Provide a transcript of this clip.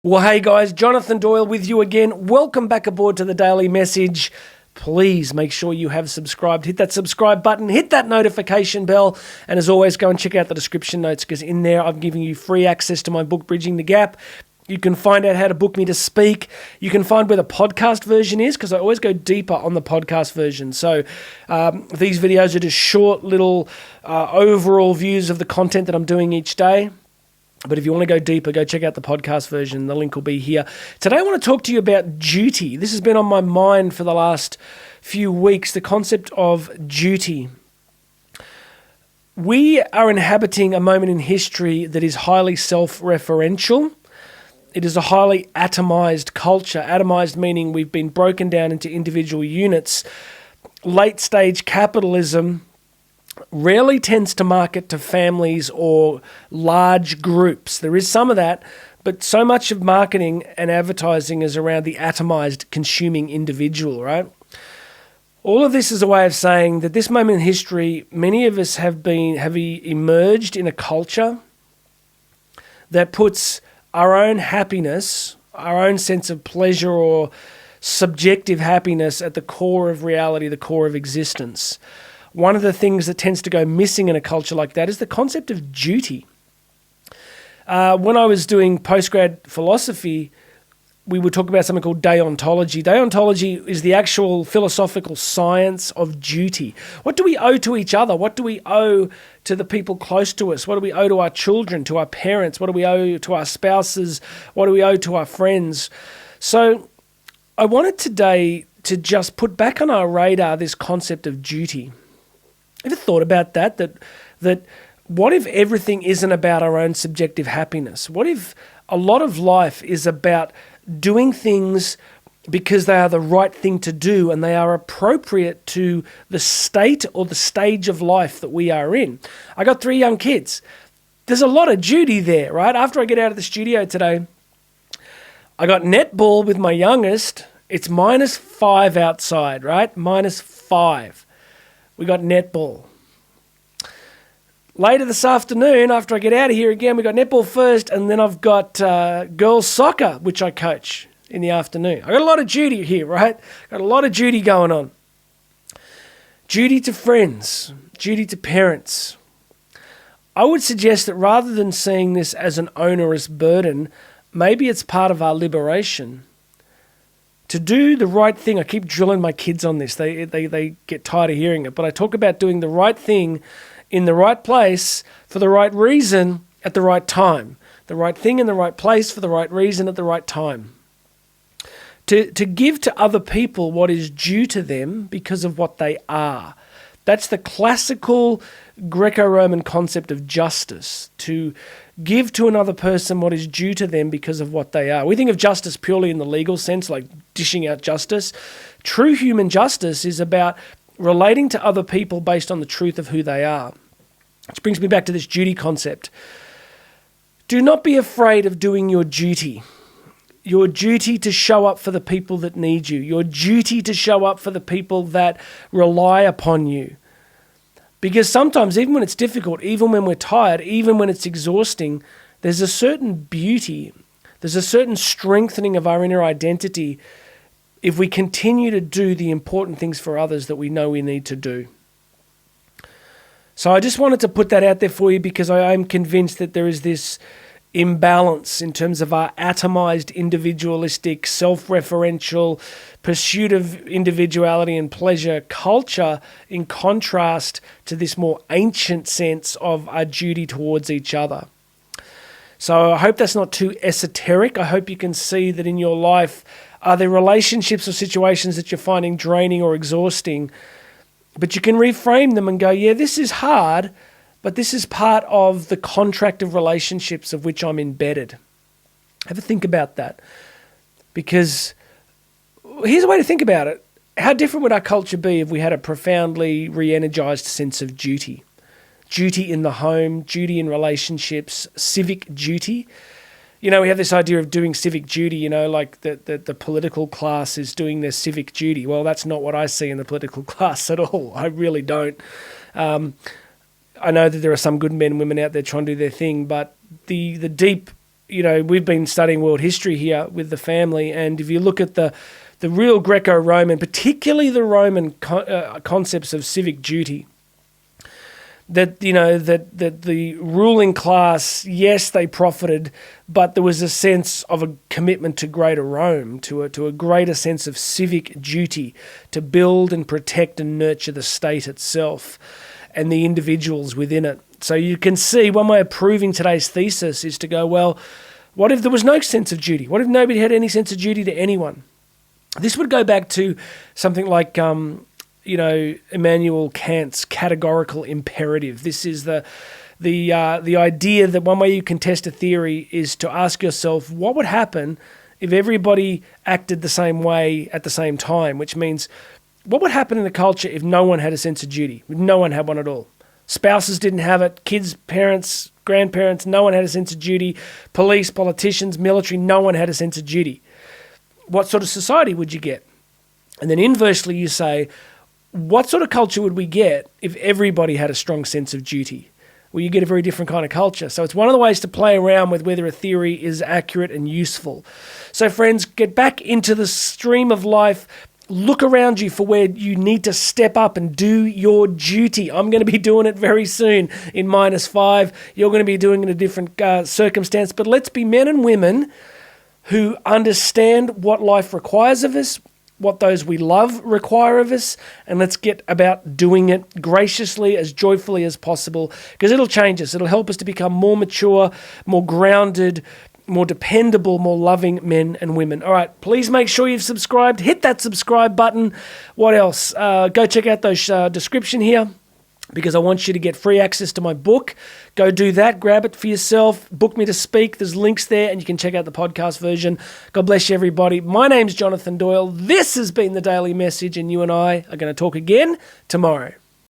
Well, hey guys, Jonathan Doyle with you again. Welcome back aboard to the Daily Message. Please make sure you have subscribed. Hit that subscribe button, hit that notification bell, and as always, go and check out the description notes because in there I'm giving you free access to my book, Bridging the Gap. You can find out how to book me to speak. You can find where the podcast version is because I always go deeper on the podcast version. So these videos are just short little overall views of the content that I'm doing each day. But if you want to go deeper, go check out the podcast version. The link will be here. Today I want to talk to you about duty. This has been on my mind for the last few weeks, the concept of duty. We are inhabiting a moment in history that is highly self-referential. It is a highly atomized culture. Atomized meaning we've been broken down into individual units. Late-stage capitalism rarely tends to market to families or large groups. There is some of that, but so much of marketing and advertising is around the atomized consuming individual, right? All of this is a way of saying that this moment in history, many of us have emerged in a culture that puts our own happiness, our own sense of pleasure or subjective happiness at the core of reality, the core of existence. One of the things that tends to go missing in a culture like that is the concept of duty. When I was doing postgrad philosophy, we would talk about something called deontology. Deontology is the actual philosophical science of duty. What do we owe to each other? What do we owe to the people close to us? What do we owe to our children, to our parents? What do we owe to our spouses? What do we owe to our friends? So I wanted today to just put back on our radar this concept of duty. Ever thought about that? That what if everything isn't about our own subjective happiness? What if a lot of life is about doing things because they are the right thing to do and they are appropriate to the state or the stage of life that we are in? I got 3 young kids. There's a lot of duty there, right? After I get out of the studio today, I got netball with my youngest. It's -5 outside, right? -5. We got netball. Later this afternoon, after I get out of here again, we got netball first, and then I've got girls soccer, which I coach in the afternoon. I got a lot of duty here, right? Got a lot of duty going on. Duty to friends, duty to parents. I would suggest that rather than seeing this as an onerous burden, maybe it's part of our liberation. To do the right thing, I keep drilling my kids on this. They get tired of hearing it. But I talk about doing the right thing in the right place for the right reason at the right time. The right thing in the right place for the right reason at the right time. To give to other people what is due to them because of what they are. That's the classical Greco-Roman concept of justice. To give to another person what is due to them because of what they are. We think of justice purely in the legal sense, like dishing out justice. True human justice is about relating to other people based on the truth of who they are. Which brings me back to this duty concept. Do not be afraid of doing your duty. Your duty to show up for the people that need you. Your duty to show up for the people that rely upon you. Because sometimes, even when it's difficult, even when we're tired, even when it's exhausting, there's a certain beauty, there's a certain strengthening of our inner identity if we continue to do the important things for others that we know we need to do. So I just wanted to put that out there for you because I am convinced that there is this imbalance in terms of our atomized, individualistic, self-referential pursuit of individuality and pleasure culture in contrast to this more ancient sense of our duty towards each other. So I hope that's not too esoteric. I hope you can see that in your life, are there relationships or situations that you're finding draining or exhausting, but you can reframe them and go, yeah, this is hard, but this is part of the contract of relationships of which I'm embedded. Have a think about that. Because here's a way to think about it. How different would our culture be if we had a profoundly re-energized sense of duty? Duty in the home, duty in relationships, civic duty. You know, we have this idea of doing civic duty, you know, like the political class is doing their civic duty. Well, that's not what I see in the political class at all. I really don't. I know that there are some good men and women out there trying to do their thing, but the deep we've been studying world history here with the family, and if you look at the real Greco-Roman, particularly the Roman concepts of civic duty, that the ruling class, yes, they profited, but there was a sense of a commitment to greater Rome, to a greater sense of civic duty, to build and protect and nurture the state itself and the individuals within it. So you can see one way of proving today's thesis is to go, well, what if there was no sense of duty? What if nobody had any sense of duty to anyone? This would go back to something like Immanuel Kant's categorical imperative. This is the idea that one way you can test a theory is to ask yourself, what would happen if everybody acted the same way at the same time? Which means, what would happen in a culture if no one had a sense of duty? If no one had one at all? Spouses didn't have it, kids, parents, grandparents, no one had a sense of duty. Police, politicians, military, no one had a sense of duty. What sort of society would you get? And then inversely you say, what sort of culture would we get if everybody had a strong sense of duty? Well, you get a very different kind of culture. So it's one of the ways to play around with whether a theory is accurate and useful. So friends, get back into the stream of life. Look around you for where you need to step up and do your duty. I'm going to be doing it very soon in -5. You're going to be doing it in a different circumstance. But let's be men and women who understand what life requires of us, what those we love require of us, and let's get about doing it graciously, as joyfully as possible, because it'll change us. It'll help us to become more mature, more grounded, more dependable, more loving men and women. All right, please make sure you've subscribed. Hit that subscribe button. What else? Go check out those description here, because I want you to get free access to my book. Go do that. Grab it for yourself. Book me to speak. There's links there, and you can check out the podcast version. God bless you, everybody. My name's Jonathan Doyle. This has been The Daily Message, and you and I are going to talk again tomorrow.